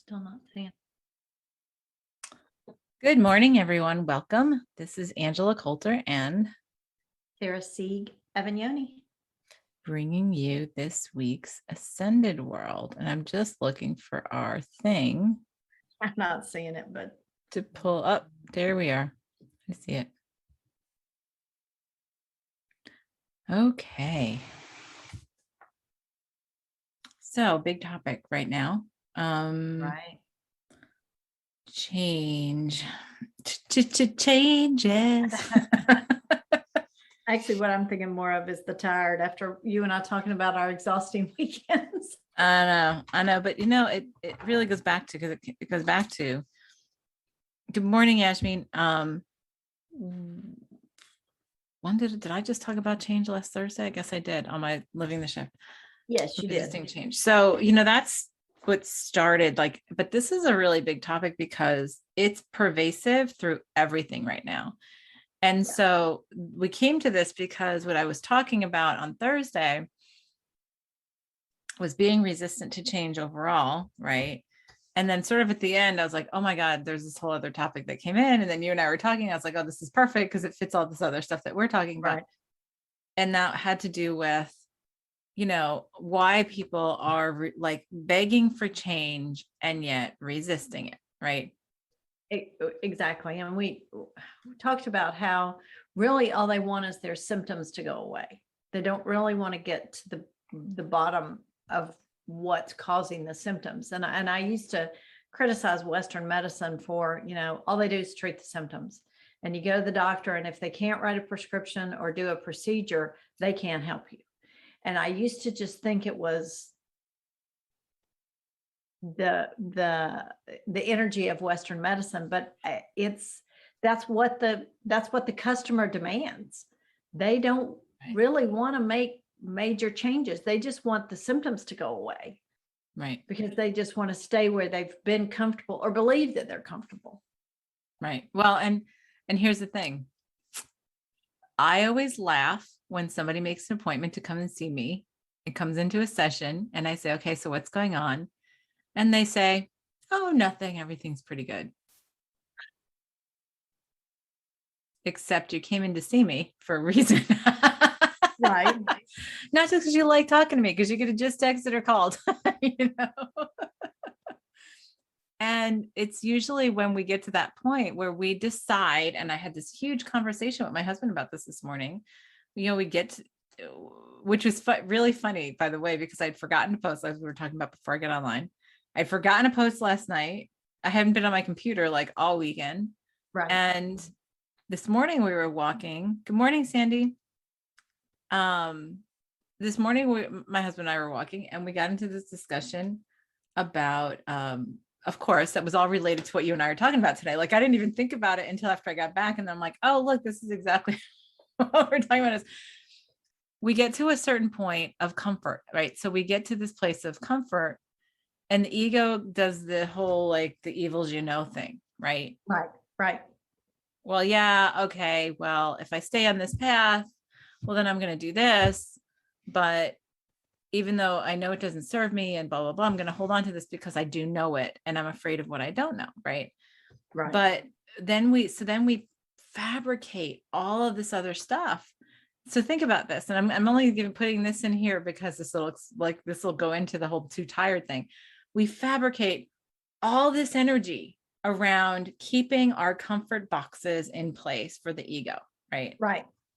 Still not seeing. Good morning, everyone. Welcome. This is Angela Coulter and Sarah Sieg Evagnoni. bringing you this week's Ascended World. And I'm just looking for our thing I'm not seeing it, but to pull up. There we are. I see it. Okay. So, big topic right now. right. Change. Changes. Actually, what I'm thinking more of is the tired after you and I talking about our exhausting weekends. I know, but it really goes back to because it goes back to. Good morning, Yasmin. When did I just talk about change last Thursday? I guess I did on my living the shift. Yes, you Resisting did. change. So, that's what started but this is a really big topic because it's pervasive through everything right now. And so we came to this because what I was talking about on Thursday was being resistant to change overall, right? And then sort of at the end, I was like, oh my God, there's this whole other topic that came in. And then you and I were talking. I was like, oh, this is perfect because it fits all this other stuff that we're talking about. Right. And that had to do with, why people are begging for change and yet resisting it, right? Exactly. And we talked about how really all they want is their symptoms to go away. They don't really want to get to the bottom of what's causing the symptoms. And I used to criticize Western medicine for, all they do is treat the symptoms. And you go to the doctor, and if they can't write a prescription or do a procedure, they can't help you. And I used to just think it was the energy of Western medicine, but that's what the customer demands. They don't really want to make major changes. They just want the symptoms to go away. Right. Because they just want to stay where they've been comfortable or believe that they're comfortable. Right. Well, and here's the thing. I always laugh when somebody makes an appointment to come and see me. It comes into a session and I say, okay, so what's going on? And they say, oh, nothing. Everything's pretty good. Except you came in to see me for a reason. Right. Not just because you like talking to me, because you could have just texted or called, And it's usually when we get to that point where we decide, and I had this huge conversation with my husband about this morning, we get to, which was really funny, by the way, because I'd forgotten to post, as we were talking about before I get online. I'd forgotten to post last night. I hadn't been on my computer like all weekend. Right. And this morning we were walking. Good morning, Sandy. This morning my husband and I were walking and we got into this discussion about, of course, that was all related to what you and I are talking about today. Like I didn't even think about it until after I got back. And I'm like, oh, look, this is exactly what we're talking about. Is we get to a certain point of comfort, right? So we get to this place of comfort and the ego does the whole, like the evils, thing, right? Right. Well, yeah. Okay. Well, if I stay on this path, well, then I'm going to do this. But even though I know it doesn't serve me and blah, blah, blah, I'm going to hold on to this because I do know it. And I'm afraid of what I don't know. Right. Right. But then we fabricate all of this other stuff. So think about this. And I'm only putting this in here because this will go into the whole too tired thing. We fabricate all this energy around keeping our comfort boxes in place for the ego. Right.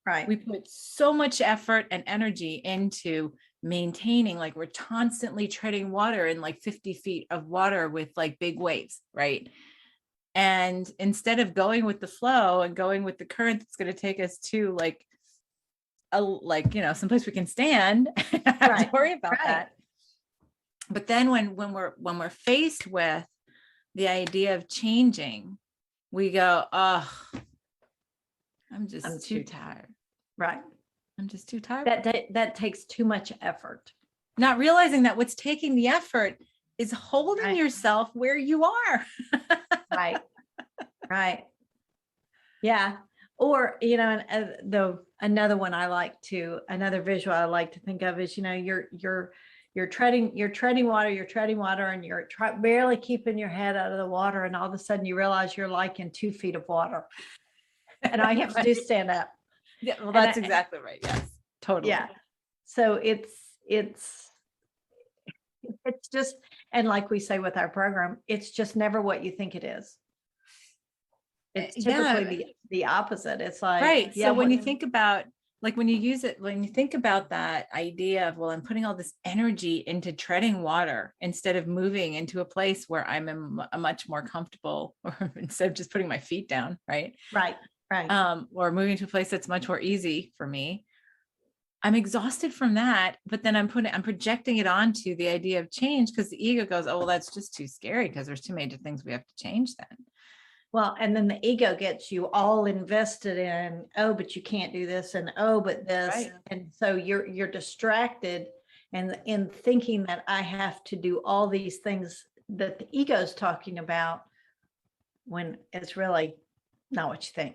Right. We put so much effort and energy into maintaining, like we're constantly treading water in like 50 feet of water with like big waves, right? And instead of going with the flow and going with the current that's going to take us to someplace we can stand and have to worry about that. But then when we're faced with the idea of changing, we go, oh, I'm too tired. Right. I'm just too tired. That takes too much effort. Not realizing that what's taking the effort is holding yourself where you are. Right. Right. Yeah. Or, another visual I like to think of is, you're treading water, and you're barely keeping your head out of the water. And all of a sudden you realize you're like in 2 feet of water. And all you have to do is stand up. Yeah, well, And that's exactly right. Yes, totally. yeah. So it's just, and like we say with our program, it's just never what you think it is. It's typically Yeah, the opposite. It's like, right. yeah, So when you think about, like, when you use it, when you think about that idea of, well, I'm putting all this energy into treading water instead of moving into a place where I'm a much more comfortable, or instead of just putting my feet down, right? right, Or moving to a place that's much more easy for me. I'm exhausted from that, but then I'm projecting it onto the idea of change, because the ego goes, oh, well, that's just too scary because there's too many things we have to change then. well, and then the ego gets you all invested in, oh, but you can't do this, and oh, but this. Right. And so you're distracted, and in thinking that I have to do all these things that the ego is talking about, when it's really not what you think.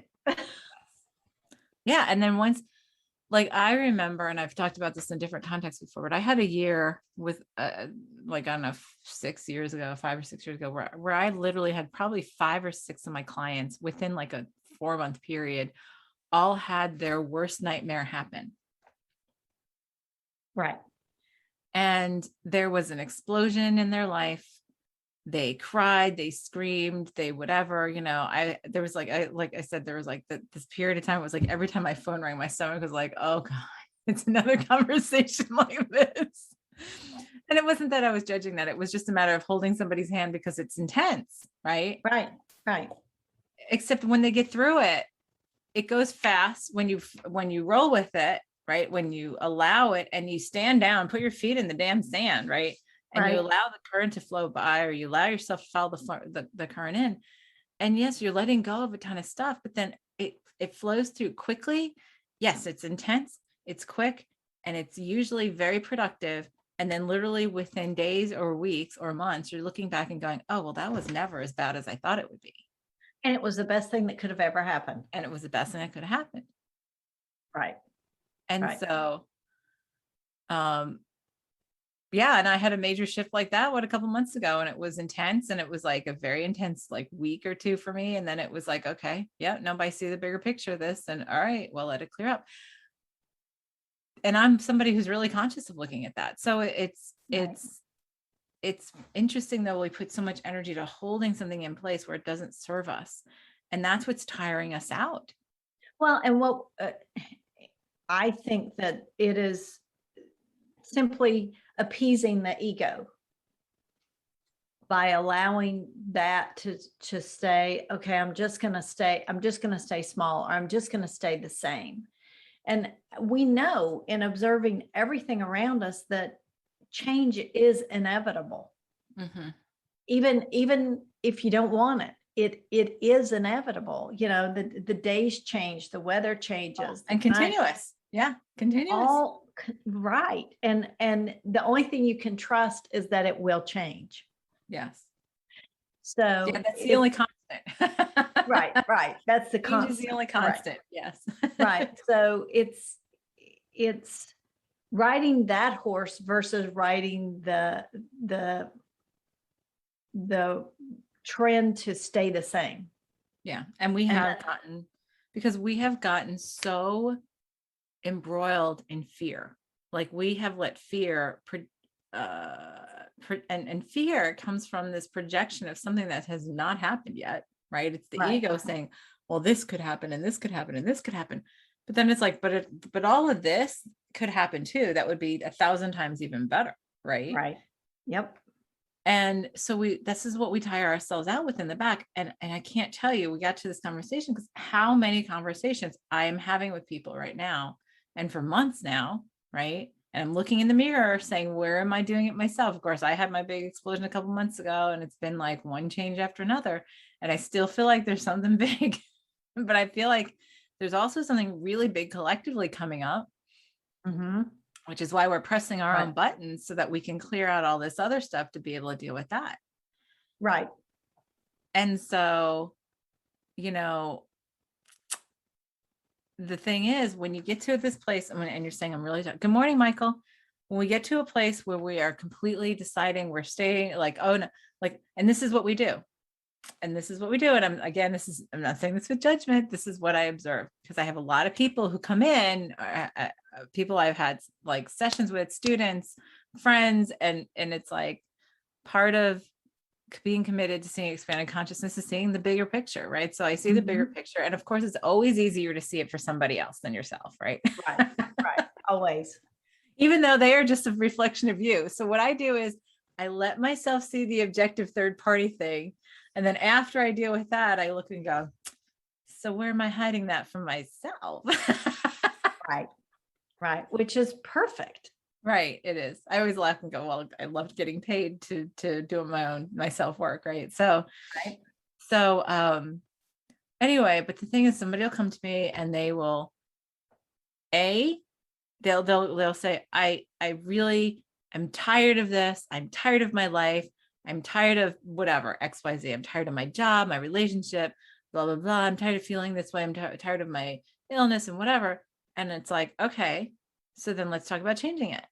Yeah. And then once, like, I remember, and I've talked about this in different contexts before, but I had a year with, like, I don't know, 5 or 6 years ago, where I literally had probably 5 or 6 of my clients within like a 4-month period, all had their worst nightmare happen. Right. And there was an explosion in their life. They cried, they screamed, they whatever, there was like I said, there was like this period of time, it was like every time my phone rang, my stomach was like, oh God, it's another conversation like this. And it wasn't that I was judging that, it was just a matter of holding somebody's hand because it's intense, right? Right. Except when they get through it, it goes fast when you roll with it, right? When you allow it and you stand down, put your feet in the damn sand, right? And you allow the current to flow by, or you allow yourself to follow the current in. And yes, you're letting go of a ton of stuff, but then it flows through quickly. Yes, it's intense, it's quick, and it's usually very productive. And then literally within days or weeks or months, you're looking back and going, oh, well, that was never as bad as I thought it would be. And it was the best thing that could have ever happened. And it was the best thing that could have happened. Right. And Right. so, yeah, and I had a major shift like that a couple months ago, and it was intense, and it was like a very intense like week or two for me. And then it was like, okay, yeah, nobody see the bigger picture of this, and all right, well, let it clear up. And I'm somebody who's really conscious of looking at that. So it's interesting though, we put so much energy to holding something in place where it doesn't serve us, and that's what's tiring us out. Well, and what I think that it is simply appeasing the ego by allowing that to stay, okay, I'm just going to stay small, or I'm just going to stay the same. And we know in observing everything around us that change is inevitable. Mm-hmm. Even if you don't want it, it is inevitable. The days change, the weather changes, and continuous. Yeah, continuous. all right. And the only thing you can trust is that it will change. Yes. So yeah, that's the only constant. right. That's the constant. Change is the only constant. Right. Yes. Right. So it's riding that horse versus riding the trend to stay the same. Yeah. And we have gotten so embroiled in fear. Like, we have let fear and fear comes from this projection of something that has not happened yet, right? It's the ego saying, well, this could happen, and this could happen, and this could happen. But then it's like, but all of this could happen too. That would be 1,000 times even better, right? Right. Yep. And so this is what we tire ourselves out with in the back. And I can't tell you, we got to this conversation because how many conversations I am having with people right now, and for months now, right? And I'm looking in the mirror saying, where am I doing it myself? Of course, I had my big explosion a couple months ago, and it's been like one change after another. And I still feel like there's something big, but I feel like there's also something really big collectively coming up, which is why we're pressing our own buttons so that we can clear out all this other stuff to be able to deal with that. Right. And so, the thing is, when you get to this place, and you're saying, I'm really good morning, Michael. when we get to a place where we are completely deciding we're staying, like, oh no, like, and this is what we do. And this is what we do. And I'm not saying this with judgment. This is what I observe, because I have a lot of people who come in, people I've had like sessions with, students, friends, and it's like part of being committed to seeing expanded consciousness is seeing the bigger picture, right? So I see the bigger picture, and of course, it's always easier to see it for somebody else than yourself, right? Right. Right. Always. Even though they are just a reflection of you. So what I do is I let myself see the objective third party thing. And then after I deal with that, I look and go, so where am I hiding that from myself? Right. Right. Which is perfect. Right. It is. I always laugh and go, well, I loved getting paid to do my self work. Right. So, Right. so, anyway, but the thing is, somebody will come to me and they will, they'll say, I really am tired of this. I'm tired of my life. I'm tired of whatever, XYZ. I'm tired of my job, my relationship, blah, blah, blah. I'm tired of feeling this way. I'm tired of my illness and whatever. And it's like, okay, so then let's talk about changing it.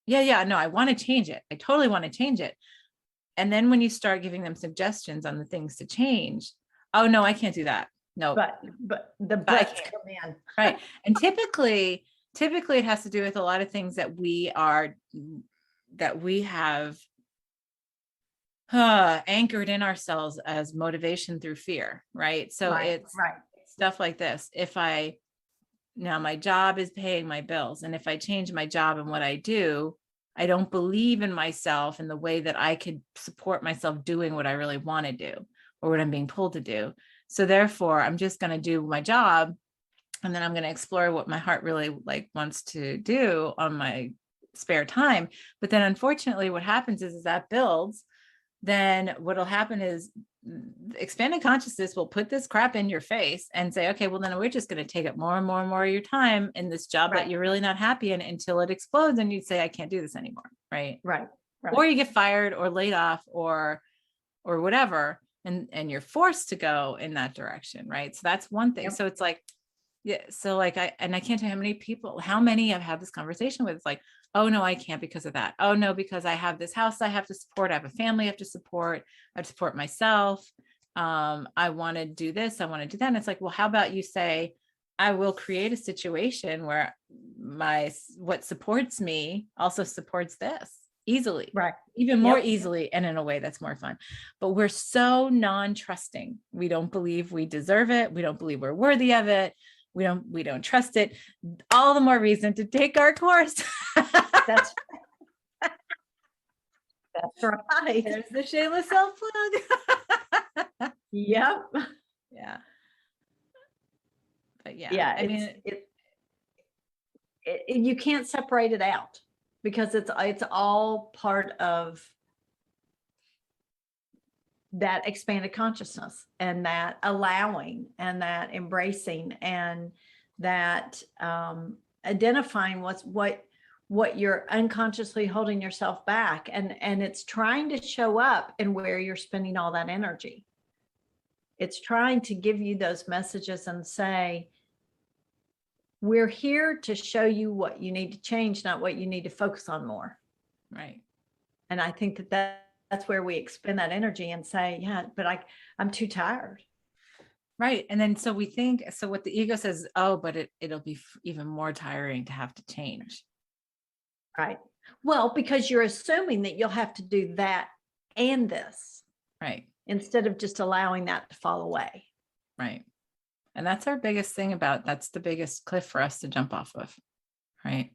Yeah, no, I want to change it. I totally want to change it. And then when you start giving them suggestions on the things to change, oh no, I can't do that. No, But the I buts can't. come in. Right. And typically it has to do with a lot of things that we have anchored in ourselves as motivation through fear. Right. So Right. it's Right. stuff like this. Now my job is paying my bills, and if I change my job and what I do, I don't believe in myself in the way that I could support myself doing what I really want to do or what I'm being told to do. So therefore, I'm just going to do my job, and then I'm going to explore what my heart really like wants to do on my spare time. But then unfortunately, what happens is that builds. Then what'll happen is expanded consciousness will put this crap in your face and say, okay, well, then we're just going to take up more and more and more of your time in this job Right. that you're really not happy in until it explodes. And you'd say, I can't do this anymore. Right. Right. Right. Or you get fired or laid off or whatever. And you're forced to go in that direction. Right. So that's one thing. Yep. So it's like, yeah. So like I can't tell how many I've had this conversation with. It's like, oh no, I can't because of that. Oh no, because I have this house I have to support. I have a family I have to support. I have to support myself. I want to do this. I want to do that. And it's like, well, how about you say, I will create a situation where what supports me also supports this easily, Right. even more Yep. easily, and in a way that's more fun. But we're so non-trusting. We don't believe we deserve it. We don't believe we're worthy of it. We don't trust it. All the more reason to take our course. That's right. There's the shameless self-plug. Yep. Yeah. But yeah, Yeah. I mean, You can't separate it out because it's all part of that expanded consciousness and that allowing and that embracing and that identifying what you're unconsciously holding yourself back, and it's trying to show up in where you're spending all that energy. It's trying to give you those messages and say, we're here to show you what you need to change, not what you need to focus on more. right. And I think that's where we expend that energy and say, yeah, but I'm too tired. Right. And then so we think, so what the ego says, oh, but it'll be even more tiring to have to change. Right. Well, because you're assuming that you'll have to do that and this. Right. Instead of just allowing that to fall away. Right. And that's our biggest thing that's the biggest cliff for us to jump off of. Right.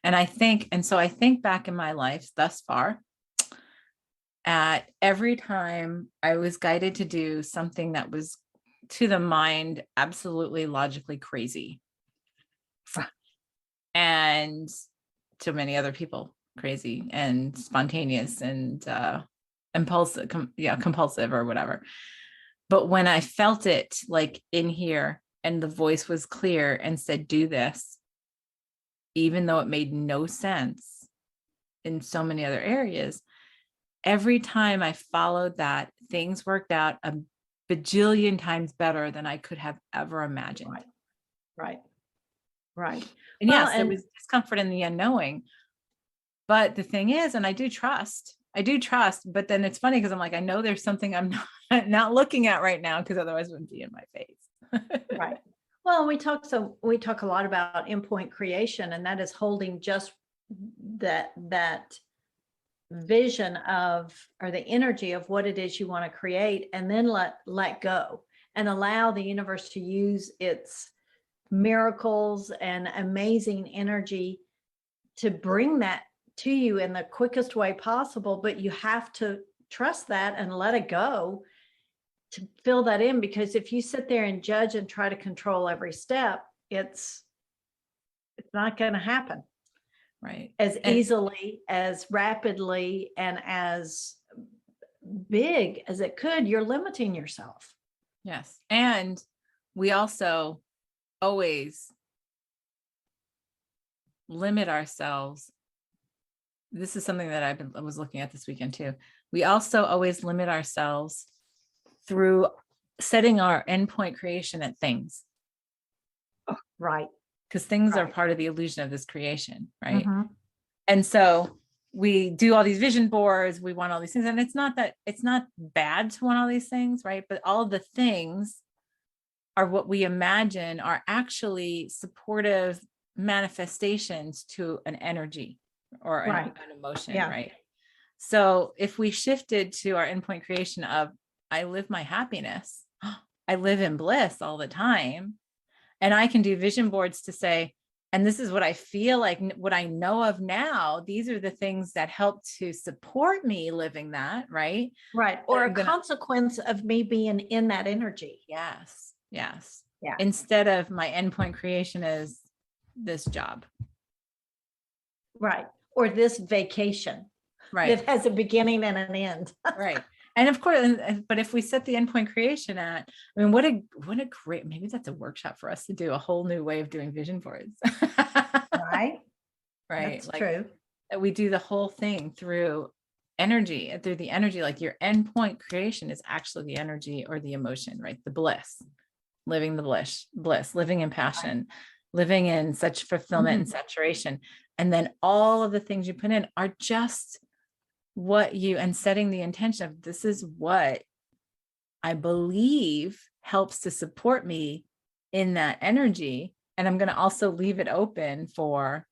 And so I think back in my life thus far, at every time I was guided to do something that was to the mind absolutely logically crazy, and to many other people crazy and spontaneous and compulsive or whatever. But when I felt it like in here and the voice was clear and said, do this, even though it made no sense in so many other areas, every time I followed that, things worked out a bajillion times better than I could have ever imagined. Right. Right. And Well, yes, there and was discomfort in the unknowing. But the thing is, and I do trust, but then it's funny because I'm like, I know there's something I'm not looking at right now because otherwise it wouldn't be in my face. right. Well, we talk a lot about endpoint creation, and that is holding just that vision of, or the energy of what it is you want to create, and then let go and allow the universe to use its miracles and amazing energy to bring that to you in the quickest way possible. But you have to trust that and let it go to fill that in, because if you sit there and judge and try to control every step, it's not going to happen Right. as And easily, as rapidly, and as big as it could. You're limiting yourself. yes. And we also always limit ourselves. This is something that I was looking at this weekend too. We also always limit ourselves through setting our endpoint creation at things, Right. because things are Right. part of the illusion of this creation, right? Mhm. And so we do all these vision boards, we want all these things, and it's not bad to want all these things, right? But all of the things are what we imagine are actually supportive manifestations to an energy or Right. an emotion, Yeah. right? So if we shifted to our endpoint creation of, I live my happiness, I live in bliss all the time, and I can do vision boards to say, and this is what I feel like, what I know of now, these are the things that help to support me living that, right? Right. And Or I'm a gonna, consequence of me being in that energy. yes, yes. Yeah. Instead of my endpoint creation is this job, Right. Or this vacation right? that has a beginning and an end. Right. And of course, but if we set the endpoint creation at, I mean, what a great, maybe that's a workshop for us to do, a whole new way of doing vision boards. Right. Right. That's Like true. that we do the whole thing through energy, through the energy, like your endpoint creation is actually the energy or the emotion, right? The bliss, living the bliss, living in passion, living in such fulfillment and Mhm. saturation. And then all of the things you put in are just what you, and setting the intention of, this is what I believe helps to support me in that energy. And I'm going to also leave it open for,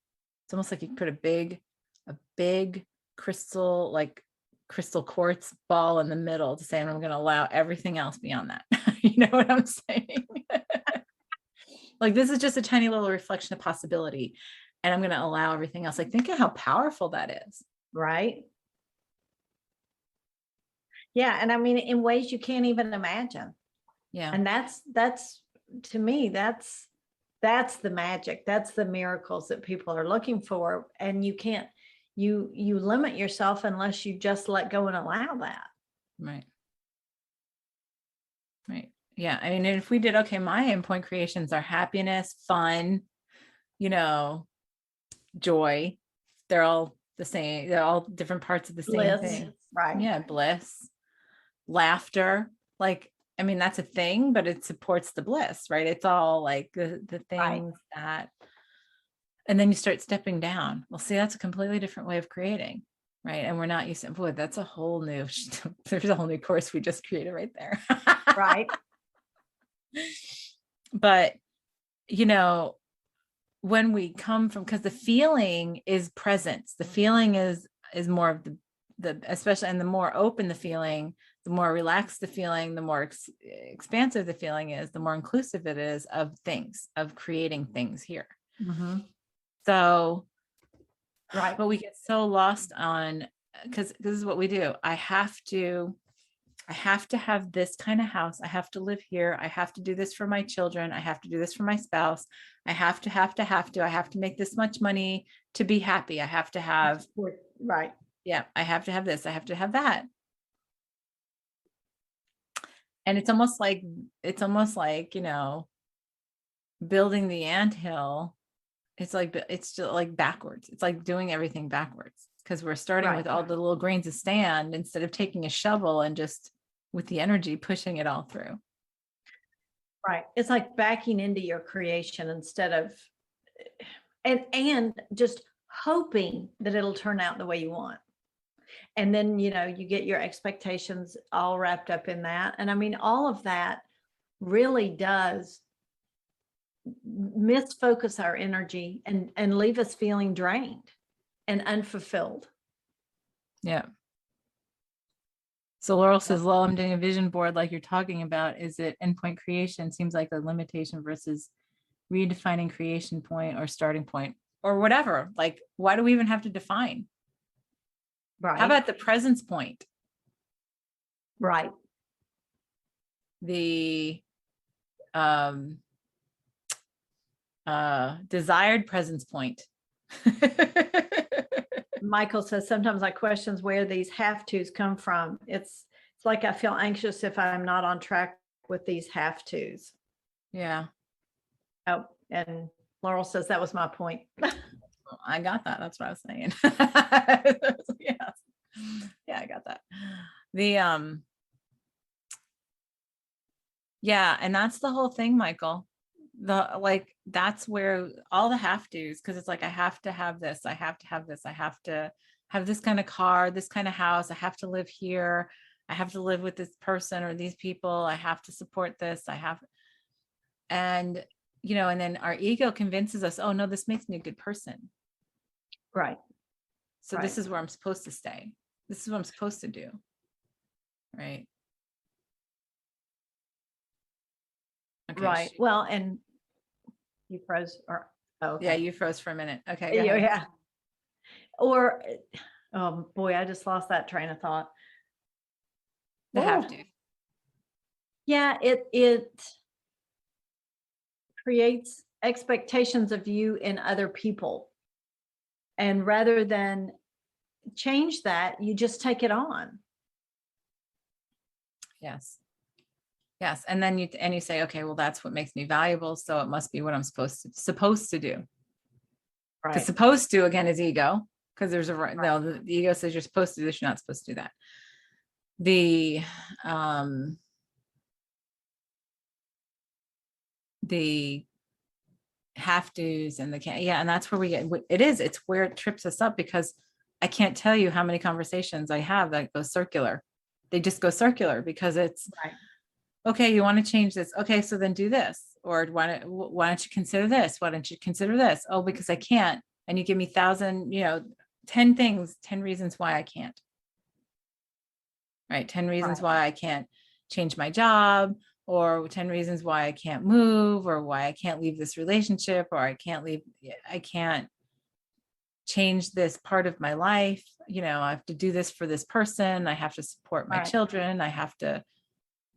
it's almost like you put a big crystal, like crystal quartz ball in the middle to say, and I'm going to allow everything else beyond that. You know what I'm saying? Like, this is just a tiny little reflection of possibility. And I'm going to allow everything else. Like, think of how powerful that is. Right. Yeah. And I mean, in ways you can't even imagine. Yeah. And that's to me, that's the magic. That's the miracles that people are looking for. And you can't, you limit yourself unless you just let go and allow that. Right. Right. Yeah. I mean, if we did, okay, my endpoint creations are happiness, fun, you know, joy. They're all the same. They're all different parts of the same Bliss. thing. Right. Yeah. Bliss, laughter. Like, I mean, that's a thing, but it supports the bliss, right? It's all like the Right. things that, and then you start stepping down. Well, see, that's a completely different way of creating. Right. And we're not used to, boy, that's a whole new, there's a whole new course we just created right there. Right. But, you know, when we come from, because the feeling is presence, the feeling is more of the especially, and the more open the feeling, the more relaxed the feeling, the more expansive the feeling is, the more inclusive it is of things, of creating things here. Mm-hmm. So, Right. but we get so lost on, because this is what we do. I have to have this kind of house. I have to live here. I have to do this for my children. I have to do this for my spouse. I have to I have to make this much money to be happy. I have to have, Right. yeah, I have to have this. I have to have that. And it's almost like, you know, building the anthill. It's just like backwards. It's like doing everything backwards, because we're starting Right. with all the little grains of sand instead of taking a shovel and just with the energy pushing it all through. Right. It's like backing into your creation instead of and just hoping that it'll turn out the way you want. And then, you get your expectations all wrapped up in that. And I mean, all of that really does misfocus our energy and leave us feeling drained and unfulfilled. Yeah. So Laurel says, well, I'm doing a vision board like you're talking about. Is it endpoint creation? Seems like a limitation versus redefining creation point or starting point or whatever. Like, why do we even have to define? Right. How about the presence point? Right. The desired presence point. Michael says, sometimes I questions where these have tos come from. It's like I feel anxious if I'm not on track with these have tos. Yeah. Oh, and Laurel says that was my point. I got that. That's what I was saying. Yes. Yeah, I got that. The yeah, and that's the whole thing, Michael. That's where all the have to's, because it's like, I have to have this, I have to have this, I have to have this kind of car, this kind of house, I have to live here, I have to live with this person or these people, I have to support this, and and then our ego convinces us, oh no, this makes me a good person. Right. So this is where I'm supposed to stay. This is what I'm supposed to do. Right. Okay. Right. Well, and you froze okay. Yeah, you froze for a minute. Okay. Go Yeah, ahead. yeah. Or, oh boy, I just lost that train of thought. The have to. Yeah, it creates expectations of you in other people. And rather than change that, you just take it on. Yes. Yes. And then you say, okay, well, that's what makes me valuable. So it must be what I'm supposed to do. Because Right. supposed to, again, is ego. Because there's no, the ego says you're supposed to do this, you're not supposed to do that. The have to's and the can't. Yeah. And that's where it's where it trips us up, because I can't tell you how many conversations I have that go circular. They just go circular because it's Right. Okay, you want to change this. Okay, so then do this. Or why don't you consider this? Why don't you consider this? Oh, because I can't. And you give me 10 things, 10 reasons why I can't. Right. 10 reasons why I can't change my job, or 10 reasons why I can't move, or why I can't leave this relationship, or I can't change this part of my life. I have to do this for this person. I have to support my children. I have to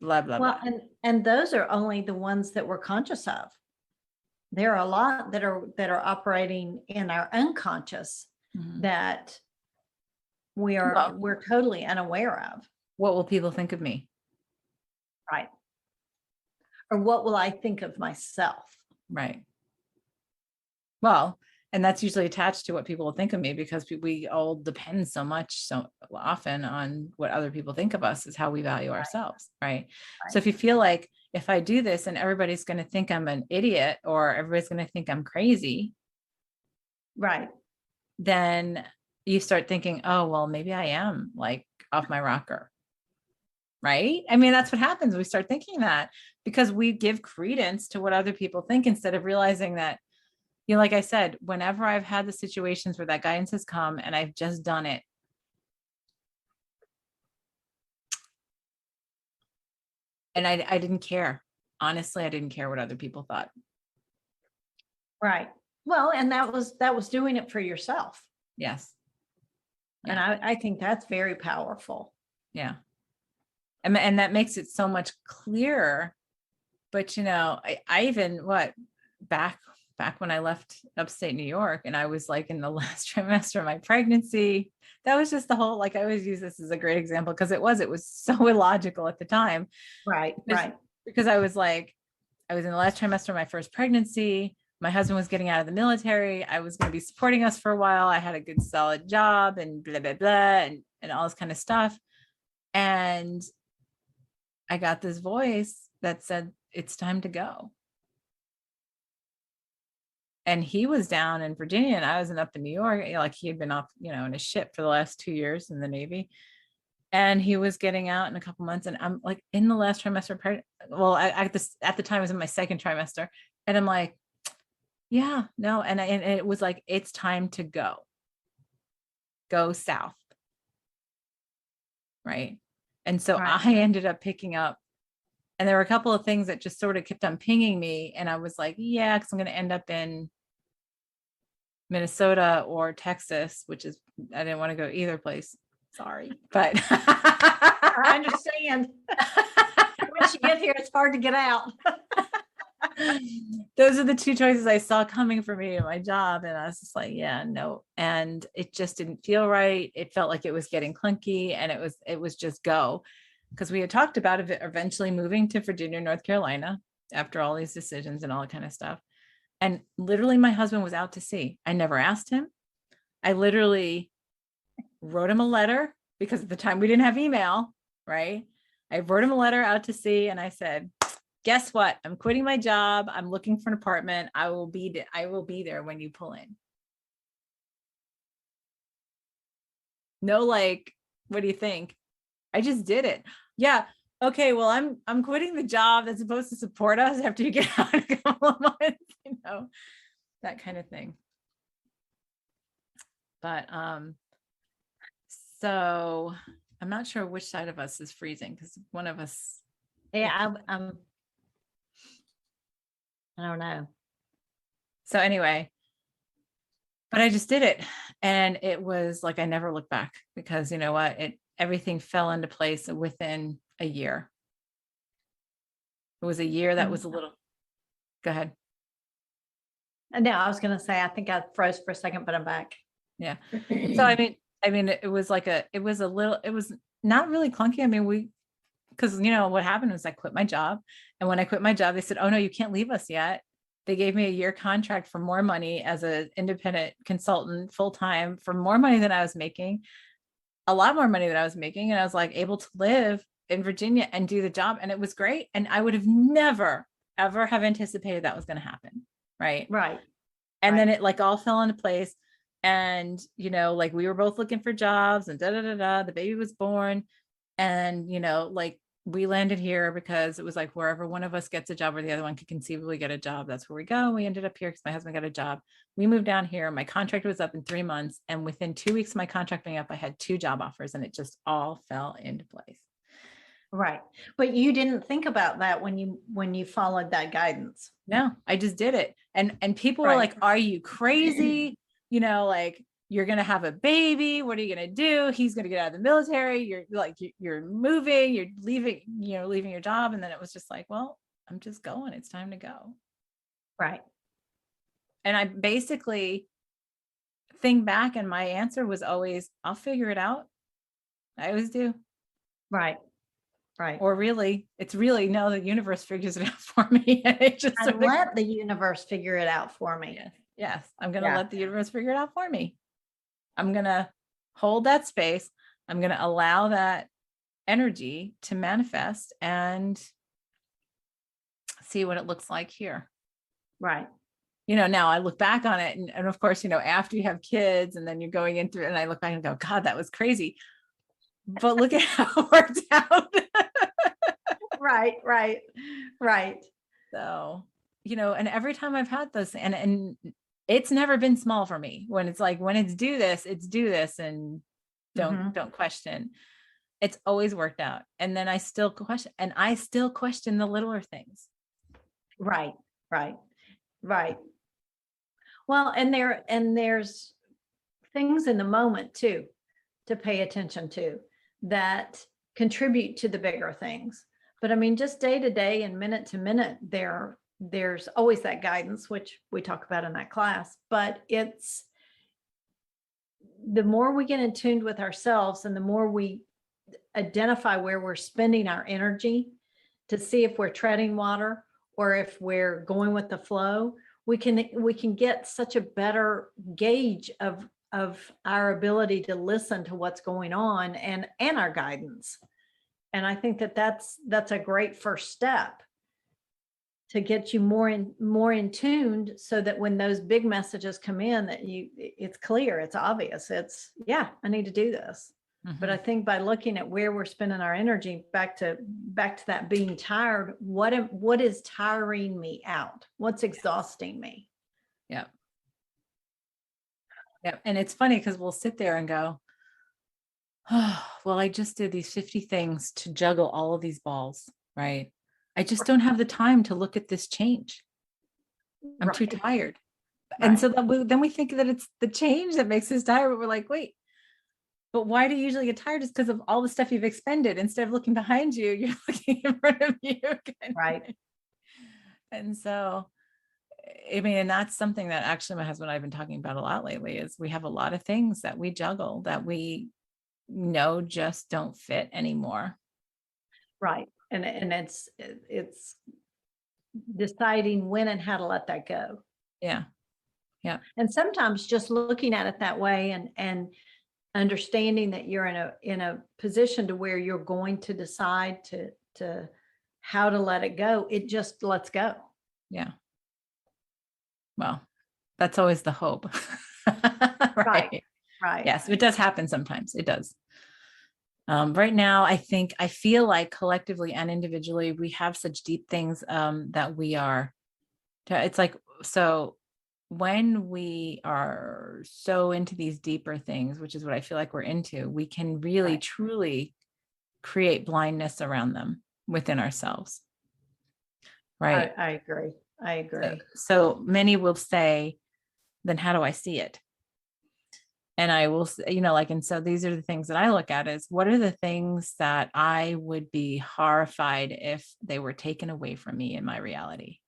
blah, blah, Well, blah. and those are only the ones that we're conscious of. There are a lot that are operating in our unconscious that we're totally unaware of. What will people think of me? Right. Or what will I think of myself? Right. Well, and that's usually attached to what people will think of me, because we all depend so often on what other people think of us is how we value ourselves. Right. So if you feel like, if I do this and everybody's going to think I'm an idiot, or everybody's going to think I'm crazy. Right. Then you start thinking, oh, well, maybe I am like off my rocker. Right. I mean, that's what happens. We start thinking that because we give credence to what other people think, instead of realizing that, like I said, whenever I've had the situations where that guidance has come and I've just done it, and I didn't care. Honestly, I didn't care what other people thought. Right. Well, and that was doing it for yourself. Yes. Yeah. And I think that's very powerful. Yeah. And that makes it so much clearer. But, I even back when I left upstate New York, and I was like in the last trimester of my pregnancy, that was just the whole, like, I always use this as a great example, because it was so illogical at the time. Right. Because I was in the last trimester of my first pregnancy. My husband was getting out of the military. I was going to be supporting us for a while. I had a good solid job and blah, blah, blah, and all this kind of stuff. And I got this voice that said, it's time to go. And he was down in Virginia and I was up in New York. Like he had been off, in a ship for the last 2 years in the Navy. And he was getting out in a couple months. And I'm like in the last trimester, well, at the time I was in my second trimester. And I'm like, yeah, no. And it was like, it's time to go south. Right. And so Right. I ended up picking up, and there were a couple of things that just sort of kept on pinging me. And I was like, yeah, because I'm going to end up in Minnesota or Texas, which is, I didn't want to go either place. Sorry, but I understand. Once you get here, it's hard to get out. those are the two choices I saw coming for me at my job. And I was just like, yeah, no. And it just didn't feel right. It felt like it was getting clunky, and it was just go. Because we had talked about eventually moving to Virginia, North Carolina after all these decisions and all that kind of stuff. And literally my husband was out to sea. I never asked him. I literally wrote him a letter, because at the time we didn't have email, right? I wrote him a letter out to sea and I said, guess what? I'm quitting my job. I'm looking for an apartment. I will be there when you pull in. No, like, what do you think? I just did it. Yeah. Okay. Well, I'm quitting the job that's supposed to support us after you get out in a couple of months, that kind of thing. But so I'm not sure which side of us is freezing, because one of us. Yeah, I don't know. So anyway, but I just did it, and it was like I never looked back, because you know what? Everything fell into place within a year. It was a year that was a little. Go ahead. No, I was going to say, I think I froze for a second, but I'm back. Yeah. So I mean, it was not really clunky. I mean, because what happened was I quit my job, and when I quit my job, they said, "Oh no, you can't leave us yet." They gave me a year contract for more money as an independent consultant, full time, for more money than I was making, a lot more money than I was making, and I was like able to live in Virginia and do the job, and it was great. And I would have never ever have anticipated that was going to happen, right? Right. And then it like all fell into place. And, like we were both looking for jobs, and the baby was born. And, like we landed here because it was like wherever one of us gets a job or the other one could conceivably get a job, that's where we go. We ended up here because my husband got a job. We moved down here. My contract was up in 3 months. And within 2 weeks of my contract being up, I had 2 job offers, and it just all fell into place. Right. But you didn't think about that when you followed that guidance. No, I just did it. And people were like, are you crazy? Like, you're going to have a baby. What are you going to do? He's going to get out of the military. You're like, you're moving, you're leaving your job. And then it was just like, well, I'm just going. It's time to go. Right. And I basically think back, and my answer was always, I'll figure it out. I always do. Right. Right. Or really, it's really, no, the universe figures it out for me. And it just let the universe figure it out for me. Yes. I'm going to let the universe figure it out for me. I'm going to hold that space. I'm going to allow that energy to manifest and see what it looks like here. Right. Now I look back on it, and of course, after you have kids and then you're going into it, and I look back and go, God, that was crazy. But look at how it worked out. Right. So, and every time I've had those, and it's never been small for me. When it's like, when it's do this, and don't question. It's always worked out. And then I still question the littler things. Right. Well, and there's things in the moment too to pay attention to that contribute to the bigger things. But I mean, just day to day and minute to minute, there's always that guidance, which we talk about in that class. But it's the more we get in tune with ourselves, and the more we identify where we're spending our energy to see if we're treading water or if we're going with the flow, we can get such a better gauge of our ability to listen to what's going on and our guidance. And I think that's a great first step to get you more in tuned, so that when those big messages come in, that it's clear, it's obvious, it's, yeah, I need to do this. But I think by looking at where we're spending our energy, back to that being tired, what is tiring me out? What's exhausting me? Yeah. Yeah. And it's funny because we'll sit there and go, oh, well, I just did these 50 things to juggle all of these balls, right? I just don't have the time to look at this change. I'm too Right. tired. And Right. so then we think that it's the change that makes us tired, but we're like, wait, but why do you usually get tired? Is because of all the stuff you've expended. Instead of looking behind you, you're looking in front of you again. Right. And so, I mean, and that's something that actually my husband and I have been talking about a lot lately, is we have a lot of things that we juggle that we know just don't fit anymore. Right. And it's deciding when and how to let that go. Yeah. Yeah. And sometimes just looking at it that way, and understanding that you're in a position to where you're going to decide to how to let it go, it just lets go. Yeah. Well, that's always the hope. Right. Right. Yes, it does happen sometimes. It does. Right now, I feel like collectively and individually, we have such deep things that we are, it's like, so when we are so into these deeper things, which is what I feel like we're into, we can really, Right. truly create blindness around them within ourselves. Right. I agree. I agree. So many will say, then how do I see it? And I will say, like, and so these are the things that I look at, is what are the things that I would be horrified if they were taken away from me in my reality?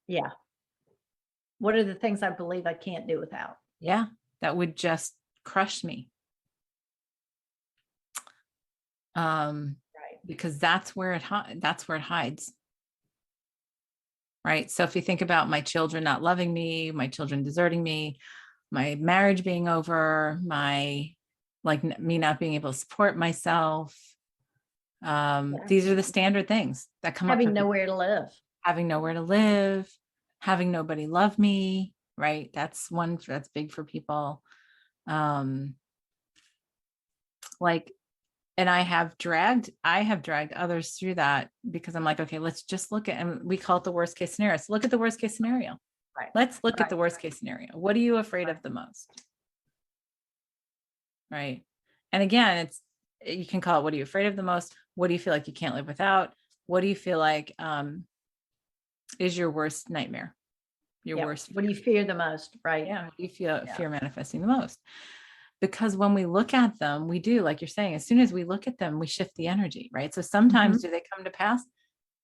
Yeah. What are the things I believe I can't do without? Yeah. That would just crush me. Right. Because that's where it hides. Right. So if you think about my children not loving me, my children deserting me, my marriage being over, me not being able to support myself. Yeah. These are the standard things that come up for Having people. nowhere to live. Having nowhere to live, having nobody love me, right? That's big for people. And I have dragged others through that, because I'm like, okay, let's just look at, and we call it the worst case scenario. So look at the worst case scenario. Right. Let's look Right. at the worst case scenario. What are you afraid Right. of the most? Right. And again, you can call it, what are you afraid of the most? What do you feel like you can't live without? What do you feel like is your worst nightmare? Your Yeah. worst What do you fear the most? Right. Yeah. What do you feel fear manifesting the most? Because when we look at them, we do, like you're saying, as soon as we look at them, we shift the energy, right? So sometimes do they come to pass?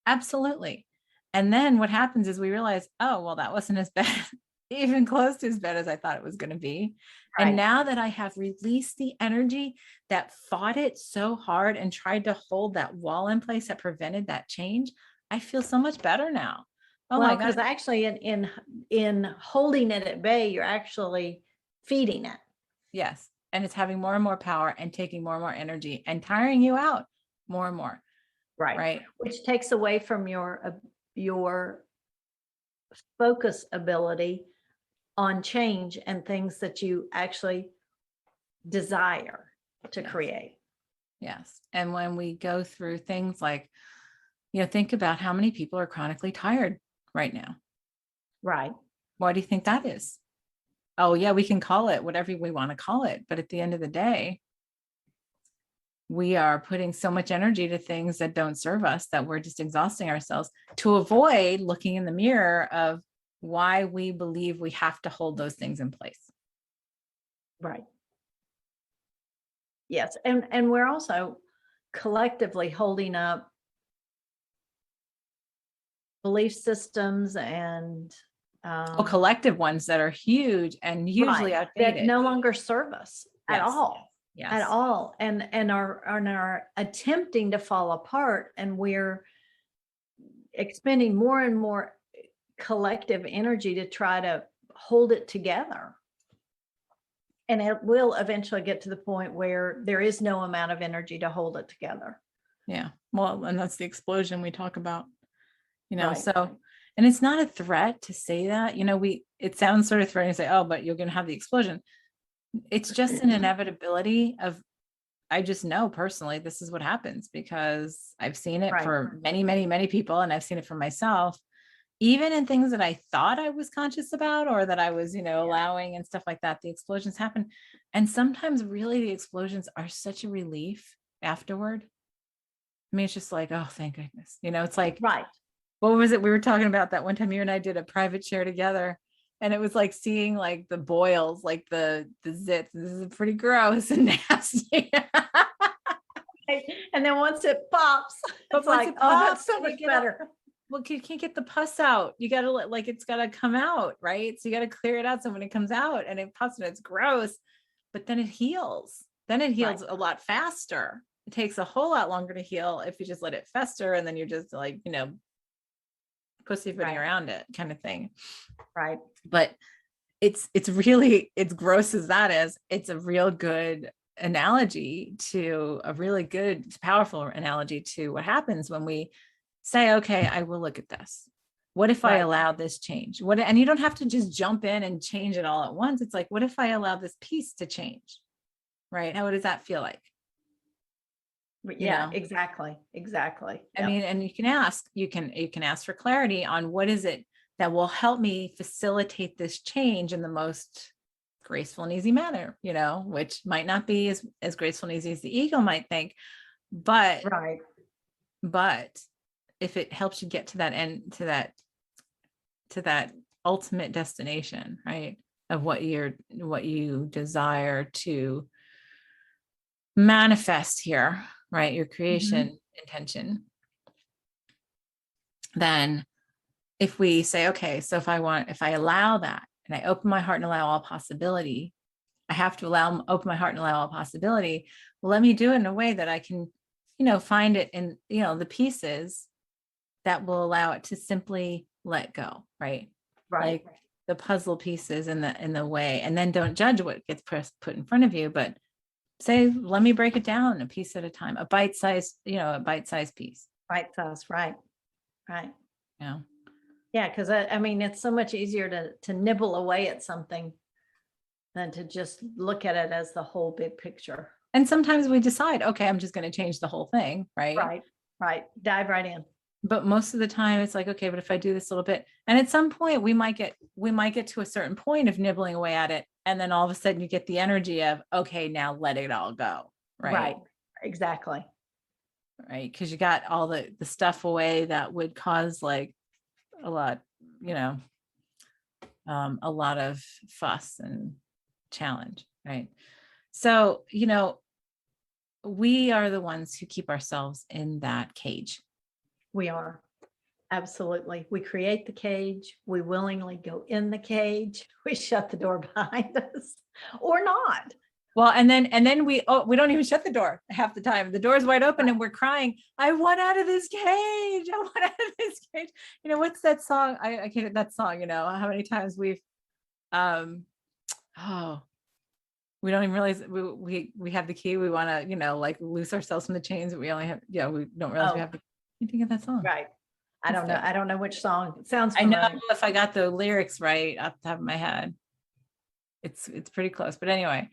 Absolutely. And then what happens is we realize, oh, well, that wasn't as bad, even close to as bad as I thought it was going to be. Right. And now that I have released the energy that fought it so hard and tried to hold that wall in place that prevented that change, I feel so much better now. Oh Well, my because God. actually in holding it at bay, you're actually feeding it. Yes. And it's having more and more power and taking more and more energy and tiring you out more and more. Right. Right. Which takes away from your focus ability on change and things that you actually desire to Yes. create. Yes. And when we go through things like, think about how many people are chronically tired right now. Right. Why do you think that is? Oh, yeah, we can call it whatever we want to call it. But at the end of the day, we are putting so much energy to things that don't serve us, that we're just exhausting ourselves to avoid looking in the mirror of why we believe we have to hold those things in place. Right. Yes. And we're also collectively holding up belief systems and Collective ones that are huge and usually right, outdated. that no longer serve us at Yes. all. Yes. At all. And are attempting to fall apart, and we're expending more and more collective energy to try to hold it together. And it will eventually get to the point where there is no amount of energy to hold it together. Yeah. Well, and that's the explosion we talk about. Right. So, and it's not a threat to say that, it sounds sort of threatening to say, oh, but you're going to have the explosion. It's just an inevitability of, I just know personally, this is what happens because I've seen it Right. for many, many, many people. And I've seen it for myself, even in things that I thought I was conscious about or that I was, allowing and stuff like that, the explosions happen. And sometimes really the explosions are such a relief afterward. I mean, it's just like, oh, thank goodness. It's like, Right. what was it? We were talking about that one time you and I did a private share together. And it was like seeing like the boils, like the zits. This is pretty gross and nasty. And then once it pops, But it's once like, it oh, that's pops, so and you much get better. well, you can't get the pus out. You got to like, it's got to come out, right? So you got to clear it out. So when it comes out and it pops and it's gross, but then it heals. Then it heals a lot faster. It takes a whole lot longer to heal if you just let it fester and then you're just like, pussyfooting around it kind of thing. Right. But it's really, it's gross as that is, it's a real good analogy to a really good, powerful analogy to what happens when we say, okay, I will look at this. What if I allow this change? And you don't have to just jump in and change it all at once. It's like, what if I allow this piece to change? Right? How does that feel like? Yeah, exactly. Exactly. I mean, and you can ask for clarity on what is it that will help me facilitate this change in the most graceful and easy manner, which might not be as graceful and easy as the ego might think, but if it helps you get to that end, to that ultimate destination, right, of what you desire to manifest here, right, your creation intention, then if we say, okay, so if I allow that and I open my heart and allow all possibility, I have to open my heart and allow all possibility. Well, let me do it in a way that I can, find it in, the pieces that will allow it to simply let go, right? Like the puzzle pieces in the way, and then don't judge what gets put in front of you, but say, let me break it down a piece at a time, a bite-sized piece. Bite-sized, right. Yeah. Yeah, because I mean, it's so much easier to nibble away at something than to just look at it as the whole big picture. And sometimes we decide, okay, I'm just going to change the whole thing, right? Right. Dive right in. But most of the time it's like, okay, but if I do this a little bit, and at some point we might get to a certain point of nibbling away at it. And then all of a sudden you get the energy of, okay, now let it all go. Right. Exactly. Right. Cause you got all the stuff away that would cause like a lot, a lot of fuss and challenge. Right. So, we are the ones who keep ourselves in that cage. We are. Absolutely. We create the cage. We willingly go in the cage. We shut the door behind us or not. Well, and then we don't even shut the door half the time. The door is wide open and we're crying, I want out of this cage. I want out of this cage. What's that song? I can't, that song, how many times we've, we don't even realize we have the key. We want to, like loose ourselves from the chains that we only have. Yeah. We don't realize we have the, you think of that song. Right. I don't know. I don't know which song. It sounds familiar. I know if I got the lyrics right off the top of my head. It's pretty close. But anyway,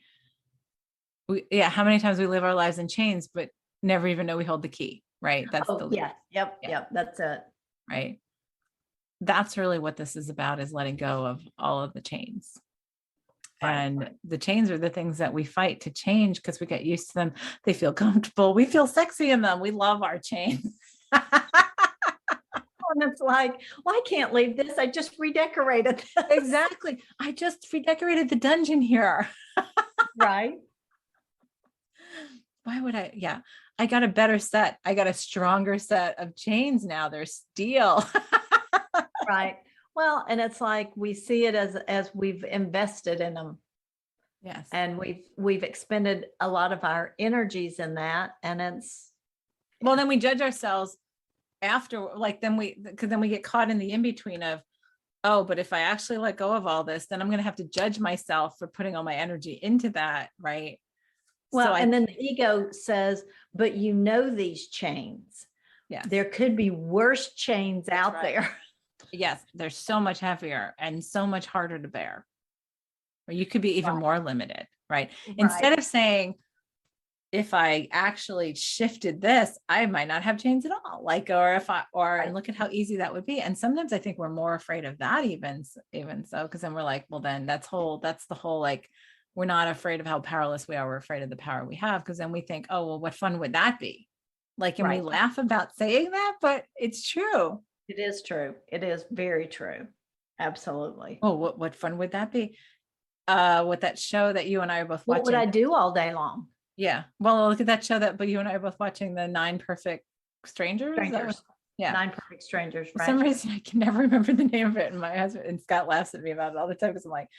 how many times we live our lives in chains, but never even know we hold the key, right? That's Yep. That's it. Right. That's really what this is about, is letting go of all of the chains. And the chains are the things that we fight to change because we get used to them. They feel comfortable. We feel sexy in them. We love our chains. And it's like, well, I can't leave this. I just redecorated this. Exactly. I just redecorated the dungeon here. Right. Why would I? Yeah. I got a better set. I got a stronger set of chains now. They're steel. Right. Well, and it's like we see it as we've invested in them. Yes. And we've expended a lot of our energies in that. And it's, well, then we judge ourselves after, like, because then we get caught in the in-between of, oh, but if I actually let go of all this, then I'm going to have to judge myself for putting all my energy into that. Right. Well, and then the ego says, but these chains, Yes. There could be worse chains out right. there. Yes. They're so much heavier and so much harder to bear. Or you could be even Right. more limited, right? Right. Instead of saying, if I actually shifted this, I might not have chains at all. Like, or if I, or, and look at how easy that would be. And sometimes I think we're more afraid of that even so, because then we're like, well, then that's the whole, like, we're not afraid of how powerless we are. We're afraid of the power we have. Cause then we think, oh, well, what fun would that be? Like, and we Right. laugh about saying that, but it's true. It is true. It is very true. Absolutely. Oh, what fun would that be? With that show that you and I are both What would I watching. do all day long? Yeah. Well, look at that show but you and I are both watching, the 9 Perfect Strangers. Strangers. Yeah. 9 Perfect Strangers. For right? some reason, I can never remember the name of it. And my husband and Scott laughs at me about it all the time because I'm like,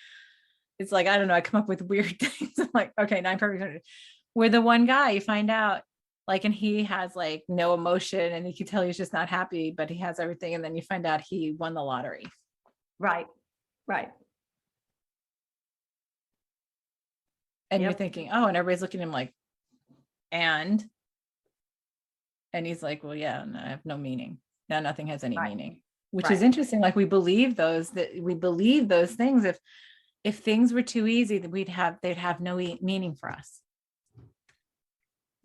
it's like, I don't know. I come up with weird things. I'm like, okay, 9 Perfect Strangers. Where the one guy you find out, like, and he has like no emotion and you can tell he's just not happy, but he has everything. And then you find out he won the lottery. Right. Right. And Yep. you're thinking, oh, and everybody's looking at him like, and he's like, well, yeah, no, I have no meaning. Now nothing has any Right. meaning, which Right. is interesting. Like, we believe those things. If things were too easy, that they'd have no meaning for us.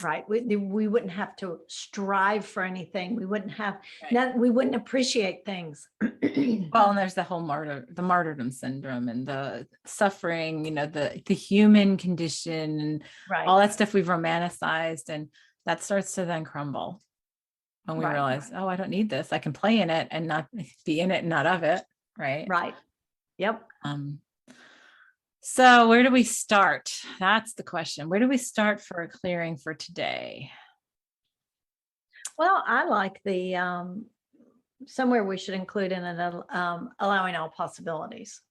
Right. We wouldn't have to strive for anything. We wouldn't have, Right. we wouldn't appreciate things. Well, and there's the whole martyrdom syndrome and the suffering, the human condition and Right. all that stuff we've romanticized, and that starts to then crumble when we Right. realize, oh, I don't need this. I can play in it and not be in it and not of it. Right. Right. Yep. So where do we start? That's the question. Where do we start for a clearing for today? Well, I like the somewhere we should include in it allowing all possibilities,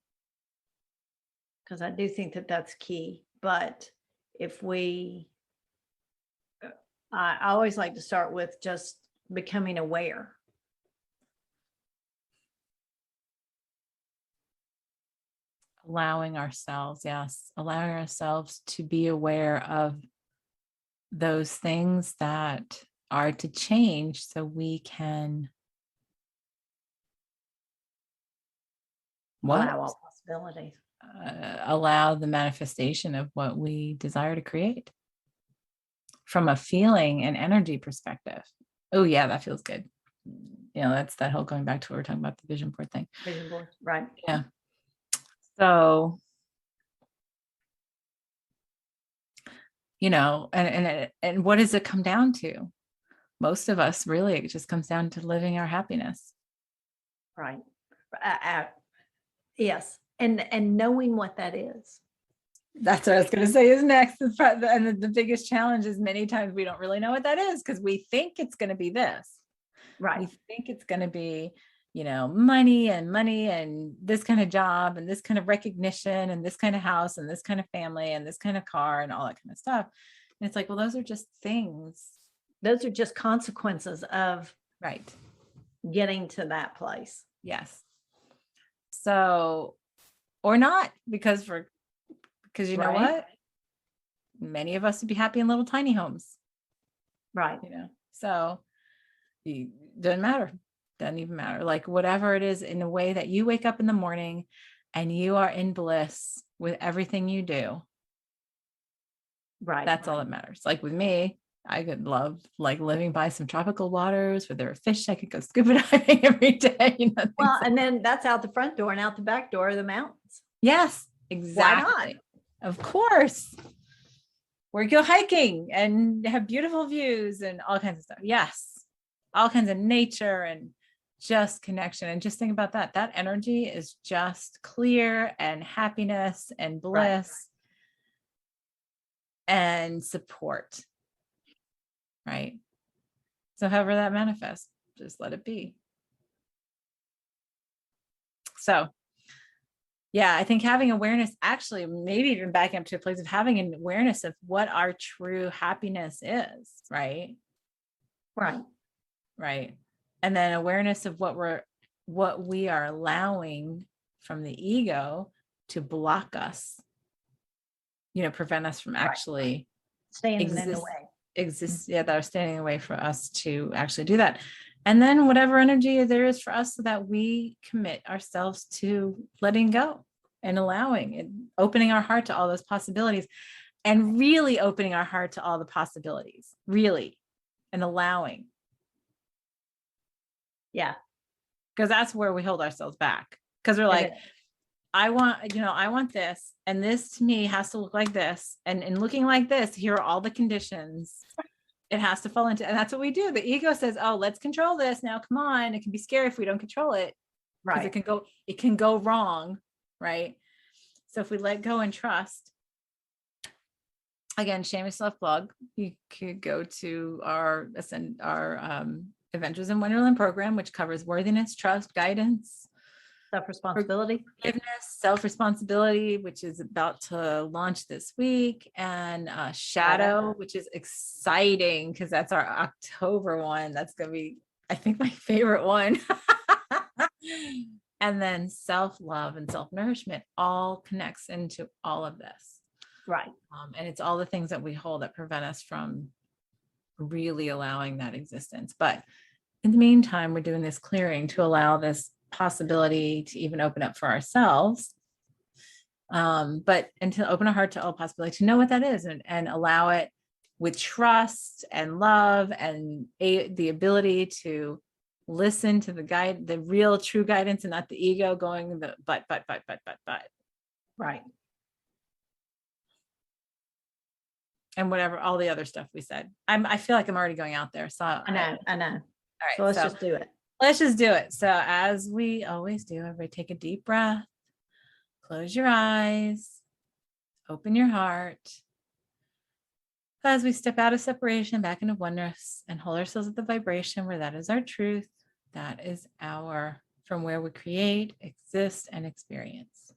because I do think that that's key. But if I always like to start with just becoming aware. Allowing ourselves to be aware of those things that are to change so we can Allow all possibilities. allow the manifestation of what we desire to create from a feeling and energy perspective. Oh yeah, that feels good. That's that whole going back to what we're talking about, the vision board thing. Vision board, right. Yeah. So, and what does it come down to? Most of us, really, it just comes down to living our happiness. Right. Yes. And knowing what that is. That's what I was going to say is next. And the biggest challenge is many times we don't really know what that is, because we think it's going to be this. Right. We think it's going to be, money and this kind of job and this kind of recognition and this kind of house and this kind of family and this kind of car and all that kind of stuff. And it's like, well, those are just things. Those are just consequences of Right. getting to that place. Yes. So, or not, because you know what? Many of us would be happy in little tiny homes. Right. So it doesn't matter. Doesn't even matter. Like, whatever it is, in a way that you wake up in the morning and you are in bliss with everything you do. Right. That's all that matters. Like with me, I could love like living by some tropical waters where there are fish. I could go scuba diving every day. Well, and then that's out the front door, and out the back door are the mountains. Yes, exactly. Why not? Of course. Where you go hiking and have beautiful views and all kinds of stuff. Yes. All kinds of nature and just connection. And just think about that. That energy is just clear and happiness and bliss and support. Right. So however that manifests, just let it be. So yeah, I think having awareness, actually, maybe even backing up to a place of having an awareness of what our true happiness is, right? Right. Right. And then awareness of what we are allowing from the ego to block us, prevent us from actually standing in the way. exist, yeah, that are standing in the way for us to actually do that. And then whatever energy there is for us, so that we commit ourselves to letting go and allowing and opening our heart to all those possibilities, and really opening our heart to all the possibilities, really, and allowing. Yeah. Because that's where we hold ourselves back. Because we're like, I want this, and this to me has to look like this. And in looking like this, here are all the conditions it has to fall into. And that's what we do. The ego says, oh, let's control this. Now, come on. It can be scary if we don't control it. Because Right. it can go wrong. Right. So if we let go and trust, again, shameless self plug, you could go to our Adventures in Wonderland program, which covers worthiness, trust, guidance, Self-responsibility. forgiveness, self-responsibility, which is about to launch this week, and shadow, which is exciting because that's our October one. That's gonna be, I think, my favorite one. And then self-love and self-nourishment all connects into all of this. Right. And it's all the things that we hold that prevent us from really allowing that existence. But in the meantime, we're doing this clearing to allow this possibility to even open up for ourselves. And to open our heart to all possibility, to know what that is, and allow it with trust and love, and the ability to listen to the real true guidance, and not the ego going the but. Right. And whatever, all the other stuff we said. I feel like I'm already going out there. So I know. all right. So let's just do it. Let's just do it. So as we always do, everybody take a deep breath, close your eyes, open your heart. As we step out of separation, back into oneness, and hold ourselves at the vibration where that is our truth. That is from where we create, exist, and experience.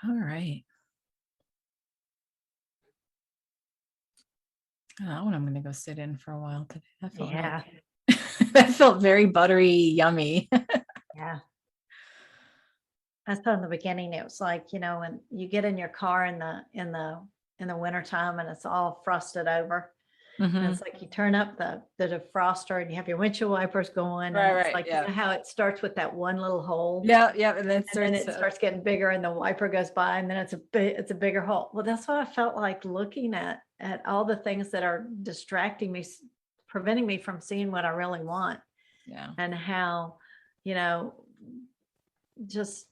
All right. Oh, that one I'm going to go sit in for a while today. That felt really Yeah. good. That felt very buttery, yummy. Yeah. I thought in the beginning, it was like, when you get in your car in the wintertime and it's all frosted over. And Mhm. it's like you turn up the defroster and you have your windshield wipers going, and Right, it's right. like, Yeah. how it starts with that one little hole, Yeah, yeah. And then it and then starts it to, starts getting bigger and the wiper goes by, and then it's a bigger hole. Well, that's what I felt like looking at all the things that are distracting me, preventing me from seeing what I really want, yeah. and how, you know, just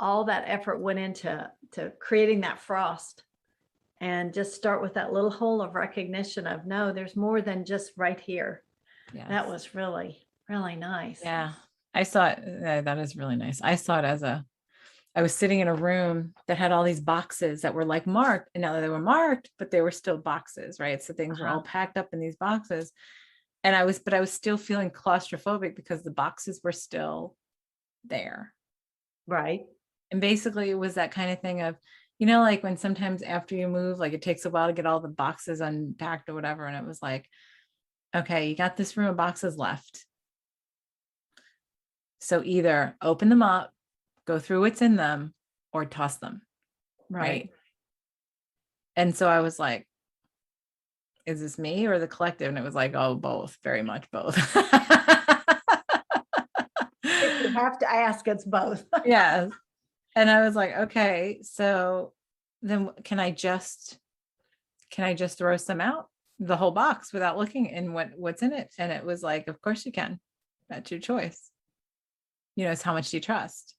all that effort went into creating that frost, and just start with that little hole of recognition of, no, there's more than just right here. That Yes. was really, really nice. Yeah. I saw it. That is really nice. I saw it as I was sitting in a room that had all these boxes that were like marked, and now they were marked, but they were still boxes, right? So things were Uh-huh. all packed up in these boxes. And but I was still feeling claustrophobic because the boxes were still there. Right. And basically it was that kind of thing of, like when sometimes after you move, like it takes a while to get all the boxes unpacked or whatever. And it was like, okay, you got this room of boxes left. So either open them up, go through what's in them, or toss them. Right. Right. And so I was like, is this me or the collective? And it was like, oh, both, very much both. If you have to ask, it's both. Yes. And I was like, okay, so then can I just throw some out, the whole box, without looking in what's in it? And it was like, of course you can. That's your choice. It's how much do you trust?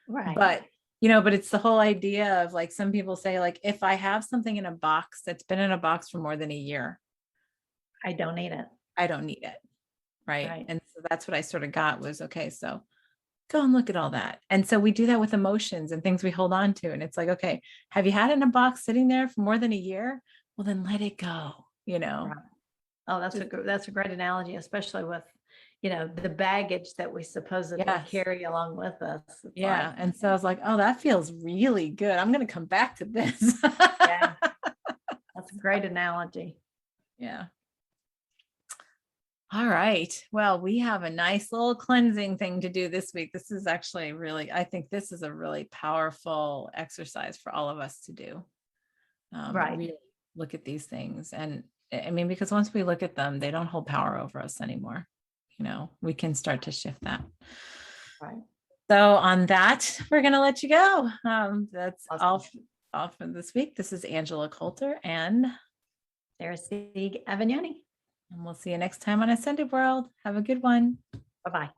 Right. But it's the whole idea of, like, some people say, like, if I have something in a box that's been in a box for more than a year, I don't need it. I don't need it. Right. Right. And so that's what I sort of got was, okay, so go and look at all that. And so we do that with emotions and things we hold on to. And it's like, okay, have you had it in a box sitting there for more than a year? Well, then let it go. Right. Oh, that's a great analogy, especially with, the baggage that we supposedly Yes. carry along with us. It's Yeah. like, And so I was like, oh, that feels really good. I'm going to come back to this. yeah, that's a great analogy. Yeah. All right. Well, we have a nice little cleansing thing to do this week. This is actually I think this is a really powerful exercise for all of us to do. Right. Really look at these things. And I mean, because once we look at them, they don't hold power over us anymore. We can start to shift that. Right. So on that, we're going to let you go. That's Awesome. all for this week. This is Angela Coulter, and There's Sieg Avignoni. we'll see you next time on Ascended World. Have a good one. Bye-bye.